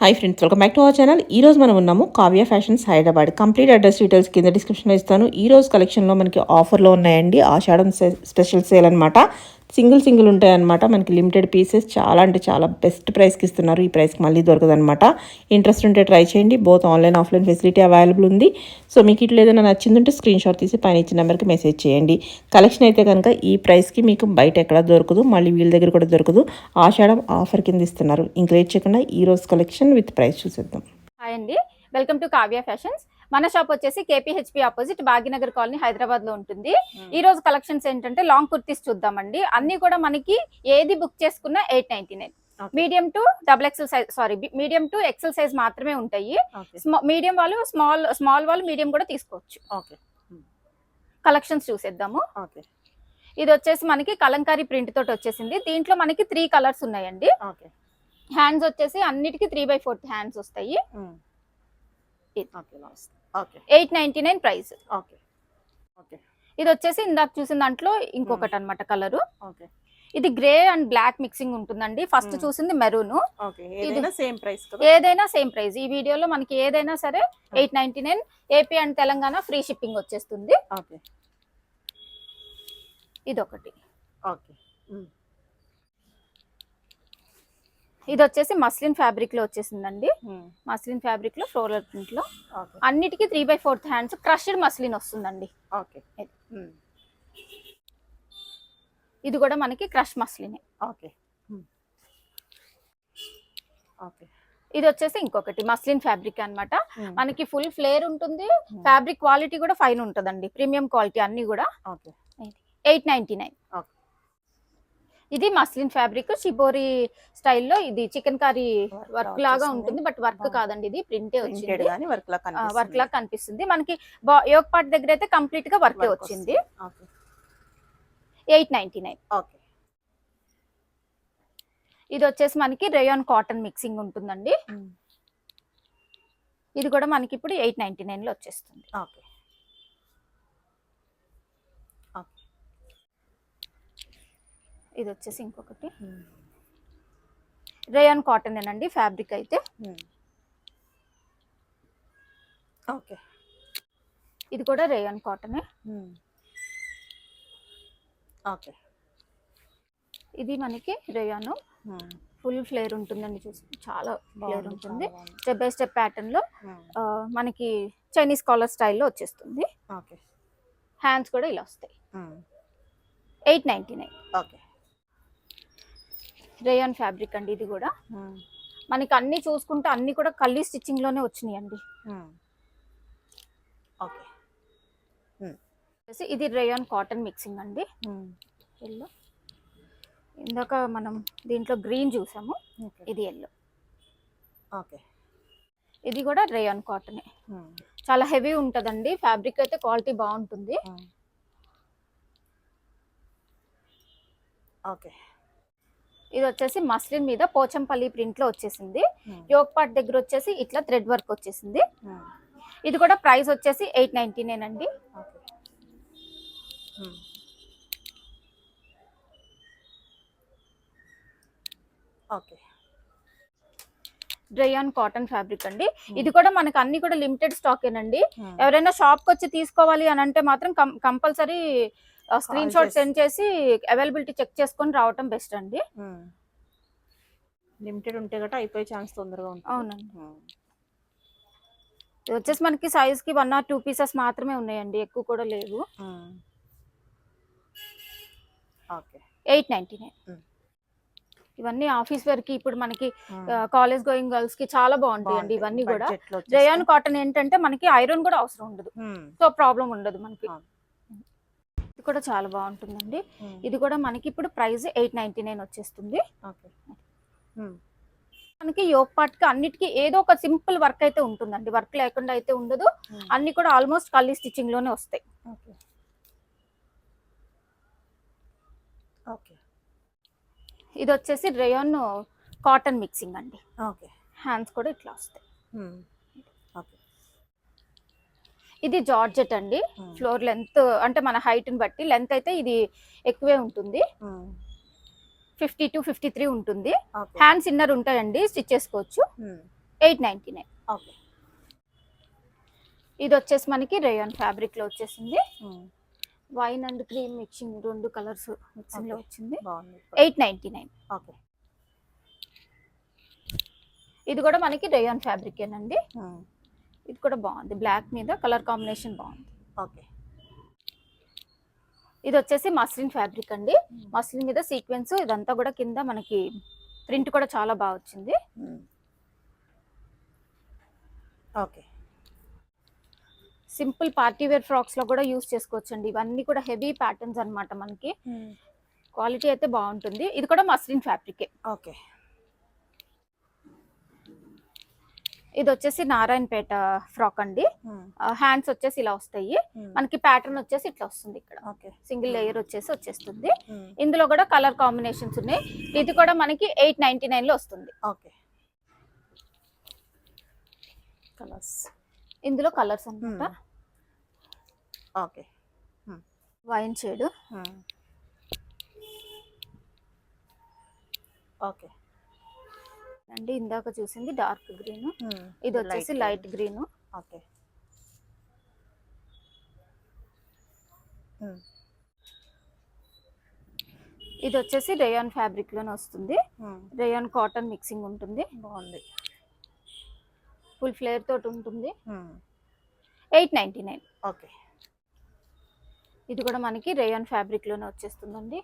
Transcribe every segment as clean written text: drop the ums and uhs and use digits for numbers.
Hi friends, welcome back to our channel. ఈ రోజు మనం ఉన్నాము Kavya fashions Hyderabad. Complete address details కింద డిస్క్రిప్షన్లో ఇస్తాను. ఈ రోజు కలెక్షన్లో మనకి ఆఫర్లో ఉన్నాయండి. ఆషాఢం స్పెషల్ సేల్ అనమాట. సింగిల్ ఉంటాయన్నమాట. మనకి లిమిటెడ్ పీసెస్ చాలా అంటే చాలా బెస్ట్ ప్రైస్కి ఇస్తున్నారు. ఈ ప్రైస్కి మళ్ళీ దొరకదనమాట. ఇంట్రెస్ట్ ఉంటే ట్రై చేయండి. Both online offline facility available ఉంది. సో మీకు ఇట్లా ఏదైనా నచ్చిందంటే స్క్రీన్ షాట్ తీసి పైన ఇచ్చిన నెంబర్కి మెసేజ్ చేయండి. కలెక్షన్ అయితే కనుక ఈ ప్రైస్కి మీకు బయట ఎక్కడ దొరకదు, మళ్ళీ వీళ్ళ దగ్గర కూడా దొరకదు. ఆషాఢం ఆఫర్ కింద ఇస్తున్నారు. ఇంక లేట్ చేయకుండా ఈ రోజు కలెక్షన్ విత్ ప్రైస్ చూసేద్దాం. హాయ్ అండి, వెల్కమ్ టు కావ్య ఫ్యాషన్స్. మన షాప్ వచ్చేసి కేపీహెచ్పి ఆపోజిట్ భాగ్యనగర్ కాలనీ హైదరాబాద్ లో ఉంటుంది. ఈ రోజు కలెక్షన్స్ ఏంటంటే లాంగ్ కుర్తీస్ చూద్దామండి. అన్ని కూడా మనకి ఏది బుక్ చేసుకున్నా 899. Medium to XXL size, medium to XL size మాత్రమే ఉంటాయి. మీడియం వాళ్ళు స్మాల్ వాళ్ళు మీడియం కూడా తీసుకోవచ్చు. కలెక్షన్స్ చూసేద్దాము. ఇది వచ్చేసి మనకి కలంకారీ ప్రింట్ తోటి వచ్చేసింది. దీంట్లో మనకి 3 కలర్స్ ఉన్నాయండి. హ్యాండ్స్ వచ్చేసి అన్నిటికీ 3/4 హ్యాండ్స్ వస్తాయి. 899 ప్రైస్. ఇది వచ్చేసి ఇందాక చూసిన దాంట్లో ఇంకొకటి అన్నమాట కలరు. ఇది గ్రే అండ్ బ్లాక్ మిక్సింగ్ ఉంటుందండి. ఫస్ట్ చూసింది మెరూన్. ఏదైనా సేమ్ ప్రైస్. ఈ వీడియోలో మనకి ఏదైనా సరే 899. AP and Telangana free shipping వచ్చేస్తుంది. ఇదొకటి. ఇది వచ్చేసి మస్లిన్ ఫ్యాబ్రిక్ లో వచ్చేసిందండి. మస్లిన్ ఫ్యాబ్రిక్ లో ఫ్లోరల్ ప్రింట్ లో అన్నిటికీ 3/4 హ్యాండ్స్ క్రష్డ్ మస్లిన్ వస్తుందండి. ఇది కూడా మనకి క్రష్ మస్లిన్. ఇది వచ్చేసి ఇంకొకటి మస్లిన్ ఫ్యాబ్రిక్ అన్నమాట. మనకి ఫుల్ ఫ్లేర్ ఉంటుంది. ఫ్యాబ్రిక్ క్వాలిటీ కూడా ఫైన్ ఉంటుందండి. ప్రీమియం క్వాలిటీ అన్ని కూడా. 899. ఇది మస్లిన్ ఫ్యాబ్రిక్ షిబోరి స్టైల్లో. ఇది చికెన్ కర్రీ వర్క్ లాగా ఉంటుంది, బట్ వర్క్ కాదండి, ఇది ప్రింటే వచ్చింది. వర్క్ లాగా కనిపిస్తుంది మనకి. యోక్ పార్ట్ దగ్గర అయితే కంప్లీట్ గా వర్క్ వచ్చింది. 899. ఇది వచ్చేసి మనకి రేయాన్ కాటన్ మిక్సింగ్ ఉంటుందండి. ఇది కూడా మనకి ఇప్పుడు 899 లో వచ్చేస్తుంది. ఇది వచ్చేసి ఇంకొకటి రేయాన్ కాటన్ అండి ఫ్యాబ్రిక్ అయితే. ఇది కూడా రేయాన్ కాటన్. ఇది మనకి రేయాన్ ఫుల్ ఫ్లేర్ ఉంటుందండి. చూసి చాలా ఫ్లేర్ ఉంటుంది. స్టెప్ బై స్టెప్ ప్యాటర్న్ లో మనకి చైనీస్ కాలర్ స్టైల్లో వచ్చేస్తుంది. హ్యాండ్స్ కూడా ఇలా వస్తాయి. 899. రేయాన్ ఫ్యాబ్రిక్ అండి. ఇది కూడా మనకి అన్ని చూసుకుంటే అన్ని కూడా కల్లీ స్టిచ్చింగ్ లోనే వచ్చినాయి అండి. ఇది రేయాన్ కాటన్ మిక్సింగ్ అండి. ఎల్లో, ఇందాక మనం దీంట్లో గ్రీన్ చూసాము, ఇది ఎల్లో. ఇది కూడా రేయాన్ కాటనే. చాలా హెవీ ఉంటదండి ఫ్యాబ్రిక్ అయితే, క్వాలిటీ బాగుంటుంది. ఇది వచ్చేసి మస్లిన్ మీద పోచంపల్లి ప్రింట్ లో వచ్చేసింది. యోక్ పార్ట్ దగ్గర వచ్చేసి ఇట్లా థ్రెడ్ వర్క్ వచ్చేసింది. ఇది కూడా ప్రైస్ వచ్చేసి 899 అండి. డ్రైయాన్ కాటన్ ఫ్యాబ్రిక్ అండి. ఇది కూడా మనకి అన్ని కూడా లిమిటెడ్ స్టాక్ ఏనండి. ఎవరైనా షాప్ కి వచ్చి తీసుకోవాలి అని అంటే మాత్రం కంపల్సరీ స్క్రీన్ షాట్ సెండ్ చేసి అవైలబిలిటీ చెక్ చేసుకొని రావటం బెస్ట్ అండి. లిమిటెడ్ ఉంటే గట్రా అయిపోయే ఛాన్స్ తొందరగా ఉంటుంది. అవునండి. ఇది వచ్చేసి మనకి సైజ్ కి 1 or 2 పీసెస్ మాత్రమే ఉన్నాయండి, ఎక్కువ కూడా లేవు. 899. ఇవన్నీ ఆఫీస్ వేర్ కి, ఇప్పుడు మనకి కాలేజ్ గోయింగ్ గర్ల్స్ కి చాలా బాగుంటాయండి ఇవన్నీ కూడా. రేయాన్ కాటన్ ఏంటంటే మనకి ఐరన్ కూడా అవసరం ఉండదు, సో ప్రాబ్లం ఉండదు మనకి. ఇది కూడా చాలా బాగుంటుందండి. ఇది కూడా మనకి ఇప్పుడు ప్రైస్ 899 వచ్చేస్తుంది. మనకి యోక్ పార్ట్ కి అన్నిటికీ ఏదో ఒక సింపుల్ వర్క్ అయితే ఉంటుందండి, వర్క్ లేకుండా అయితే ఉండదు. అన్ని కూడా ఆల్మోస్ట్ కల్లీ స్టిచ్చింగ్ లోనే వస్తాయి. ఇది వచ్చేసి రేయాన్ కాటన్ మిక్సింగ్ అండి. హ్యాండ్స్ కూడా ఇట్లా వస్తాయి. ఇది జార్జెట్ అండి. ఫ్లోర్ లెంత్ అంటే మన హైట్ ని బట్టి లెంత్ అయితే ఇది ఎక్కువే ఉంటుంది. 50 to 53 ఉంటుంది. హ్యాండ్స్ ఇన్నర్ ఉంటాయండి, స్టిచ్ చేసుకోవచ్చు. 899. ఓకే. ఇది వచ్చేసి మనకి రేయాన్ ఫ్యాబ్రిక్ లో వచ్చేసింది. Wine and cream mixing 2 colours mixing లో వచ్చింది. బాగుంది. 899. ఓకే. ఇది కూడా మనకి రేయాన్ ఫ్యాబ్రిక్ ఏనండి. ఇది కూడా బాగుంది, బ్లాక్ మీద కలర్ కాంబినేషన్ బాగుంది. ఓకే. ఇది వచ్చేసి మస్లిన్ ఫ్యాబ్రిక్ అండి. మస్లిన్ మీద సీక్వెన్స్ ఇదంతా కూడా కింద మనకి ప్రింట్ కూడా చాలా బాగా వచ్చింది. Okay. Simple party wear frocks లో కూడా యూస్ చేసుకోవచ్చండి. ఇవన్నీ కూడా హెవీ ప్యాటర్న్స్ అన్నమాట. మనకి క్వాలిటీ అయితే బాగుంటుంది. ఇది కూడా మస్లిన్ ఫ్యాబ్రికే. ఓకే. ఇది వచ్చేసి నారాయణపేట ఫ్రాక్ అండి. హ్యాండ్స్ వచ్చేసి ఇలా వస్తాయి. మనకి ప్యాటర్న్ వచ్చేసి ఇట్లా వస్తుంది. ఇక్కడ సింగిల్ లేయర్ వచ్చేస్తుంది. ఇందులో కూడా కలర్ కాంబినేషన్స్ ఉన్నాయి. ఇది కూడా మనకి 899 లో వస్తుంది. ఓకే. కలర్స్, ఇందులో కలర్స్ అన్నమాట. ఓకే. వైన్ షేడ్, ఓకే అండి. ఇందాక చూసింది డార్క్ గ్రీన్, ఇది వచ్చేసి లైట్ గ్రీన్. ఓకే. ఇది వచ్చేసి రేయాన్ ఫ్యాబ్రిక్ లోనే వస్తుంది. రేయాన్ కాటన్ మిక్సింగ్ ఉంటుంది. బాగుంది. ఫుల్ ఫ్లేర్ తోటి ఉంటుంది. 899. ఓకే. ఇది కూడా మనకి రేయాన్ ఫ్యాబ్రిక్ లోనే వచ్చేస్తుందండి.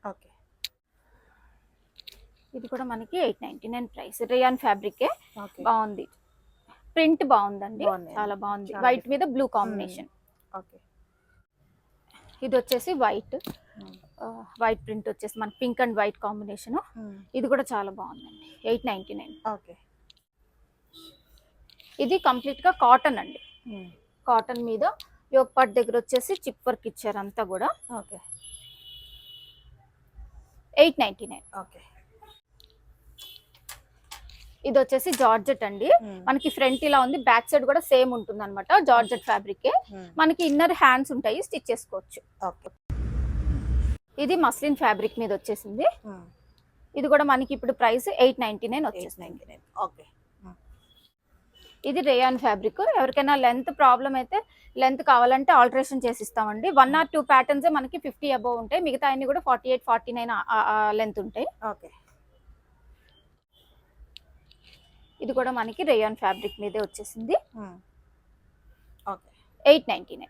ఓకే. ఇది కూడా మనకి 899 ప్రైస్. రేయాన్ ఫ్యాబ్రికే. ఓకే. బాగుంది, ప్రింట్ బాగుందండి, బాగుంది. చాలా బాగుంది. వైట్ మీద బ్లూ కాంబినేషన్. ఓకే. ఇది వచ్చేసి వైట్ ప్రింట్ వచ్చేసి మన పింక్ అండ్ వైట్ కాంబినేషన్. ఇది కూడా చాలా బాగుందండి. 899. ఓకే. ఇది కంప్లీట్ గా కాటన్ అండి. కాటన్ మీద యోక్ పార్ట్ దగ్గర వచ్చేసి చిప్ వర్క్ ఇచ్చారు అంతా కూడా. ఓకే. 899. ఓకే. ఇది వచ్చేసి జార్జెట్ అండి. మనకి ఫ్రంట్ ఇలా ఉంది, బ్యాక్ సైడ్ కూడా సేమ్ ఉంటుంది అనమాట. Georgette fabric. మనకి ఇన్నర్ హ్యాండ్స్ ఉంటాయి, స్టిచ్ చేసుకోవచ్చు. ఓకే. ఇది మస్లిన్ ఫ్యాబ్రిక్ మీద వచ్చేసింది. ఇది కూడా మనకి ఇప్పుడు ప్రైస్ 899 వచ్చేసింది. ఓకే. ఇది రేయాన్ ఫ్యాబ్రిక్. ఎవరికైనా లెంత్ ప్రాబ్లం అయితే లెంత్ కావాలంటే ఆల్టరేషన్ చేసి ఇస్తామండి. 1 or 2 ప్యాటర్న్స్ మనకి 50 అబౌవ్ ఉంటాయి. మిగతా అన్ని కూడా 48, 49 లెంత్ ఉంటాయి. ఓకే. ఇది కూడా మనకి రేయాన్ ఫ్యాబ్రిక్ మీదే వచ్చేసింది. Okay. 899.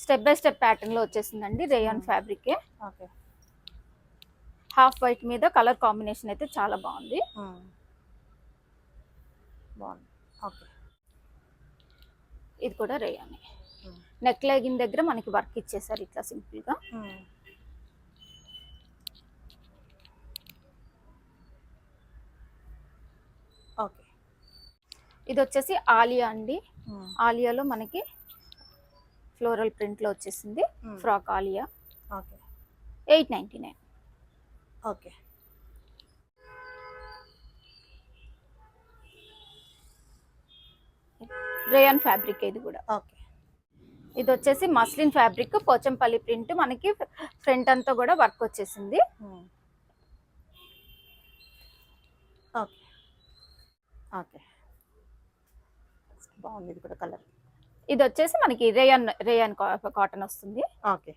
Step by step pattern లో వచ్చేసిందండి. రేయాన్ ఫ్యాబ్రిక్. ఓకే. హాఫ్ వైట్ మీద కలర్ కాంబినేషన్ అయితే చాలా బాగుంది. బాగుంది. ఓకే. ఇది కూడా రేయాన్. నెక్ లెగిన్ దగ్గర మనకి వర్క్ ఇచ్చేసారు ఇట్లా సింపుల్ గా. ఓకే. ఇది వచ్చేసి ఆలియా అండి. ఆలియాలో మనకి ఫ్లోరల్ ప్రింట్ లో వచ్చేసింది frock Alia. Okay. 899. Okay. Rayon fabric ఇది కూడా. ఓకే. ఇది వచ్చేసి మస్లిన్ ఫ్యాబ్రిక్, పోచంపల్లి ప్రింట్. మనకి ఫ్రంట్ అంతా కూడా వర్క్ వచ్చేసింది. ఓకే. ఓకే. బాగుంది. ఇది కూడా కలర్. ఇది వచ్చేసి మనకి రేయాన్ కాటన్ వస్తుంది. ఓకే.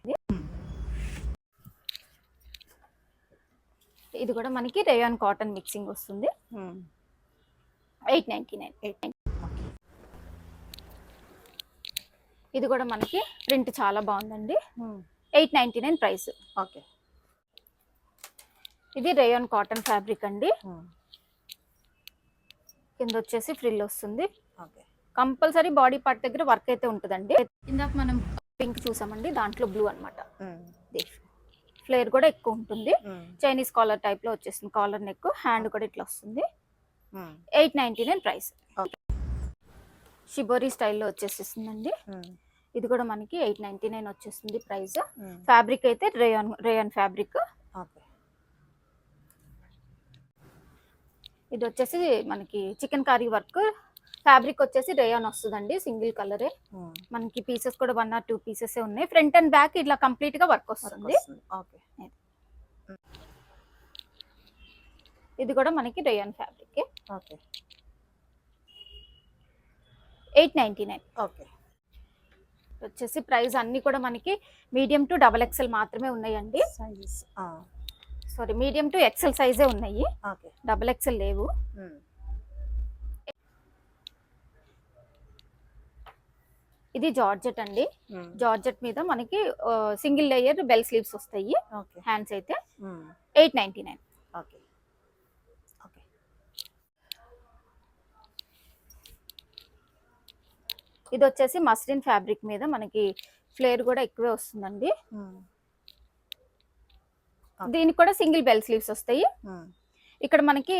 ఇది కూడా మనకి రేయాన్ కాటన్ మిక్సింగ్ వస్తుంది. 899. ఇది కూడా మనకి ప్రింట్ చాలా బాగుందండి. 899 ప్రైస్. ఓకే. ఇది రేయాన్ కాటన్ ఫ్యాబ్రిక్ అండి. కింద వచ్చేసి ఫ్రిల్ వస్తుంది. ఓకే. కంపల్సరీ బాడీ పార్ట్ దగ్గర వర్క్ అయితే ఉంటుందండి. ఇందాక మనం పింక్ చూసామండి, దాంట్లో బ్లూ అనమాట. ఫ్లేర్ కూడా ఎక్కువ ఉంటుంది. చైనీస్ కాలర్ టైప్ లో వచ్చేస్తుంది. కాలర్ నెక్, హ్యాండ్ కూడా ఇట్లా వస్తుంది. 899 ప్రైస్. షిబోరి స్టైల్లో వచ్చేసేసిందండి. ఇది కూడా మనకి 899 వచ్చేస్తుంది ప్రైస్. ఫ్యాబ్రిక్ అయితే రేయాన్ ఫ్యాబ్రిక్. ఇది వచ్చేసి మనకి చికెన్ కర్రీ వర్క్. ఫ్యాబ్రిక్ వచ్చేసి రేయాన్ వస్తుందండి, సింగిల్ కలరే. మనకి పీసెస్ కూడా 1 or 2 పీసెస్ ఉన్నాయి. ఫ్రంట్ అండ్ బ్యాక్ ఇట్లా కంప్లీట్ గా వర్క్ వస్తుంది. ఇది కూడా మనకి రేయాన్ ఫ్యాబ్రిక్. ఓకే. 899. ఓకే. వచ్చేసి ప్రైస్ అన్ని కూడా మనకి మీడియం టు డబల్ ఎక్సెల్ మాత్రమే ఉన్నాయండి. Size sorry, medium to XL సైజే ఉన్నాయి, ఓకే. డబల్ ఎక్సెల్ లేవు. ఇది జార్జెట్ అండి. జార్జెట్ మీద మనకి సింగిల్ లేయర్ బెల్ స్లీవ్స్ వస్తాయి. ఓకే. హ్యాండ్స్ అయితే 899. ఓకే. ఓకే. ఇది వచ్చేసి మస్లిన్ ఫ్యాబ్రిక్ మీద మనకి ఫ్లేర్ కూడా ఎక్కువే వస్తుందండి. దీనికి కూడా సింగిల్ బెల్ స్లీవ్స్ వస్తాయి. ఇక్కడ మనకి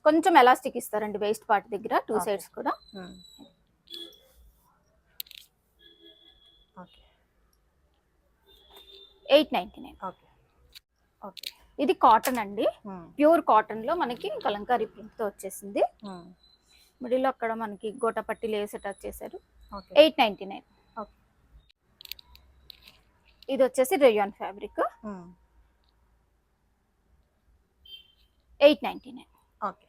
కొంచెం ఎలాస్టిక్ ఇస్తారండి వేస్ట్ పార్ట్ దగ్గర, 2 సైడ్స్ కూడా. 899. ఓకే. ఓకే. ఇది కాటన్ అండి, ప్యూర్ కాటన్ లో మనకి కలంకారీ ప్రింట్ తో వచ్చేసింది. మిడిల్ అక్కడ మనకి గోటపట్టి లేస్ అటాచ్ చేశారు. 899. ఇది వచ్చేసి రేయాన్ ఫ్యాబ్రిక్. 899. ఓకే.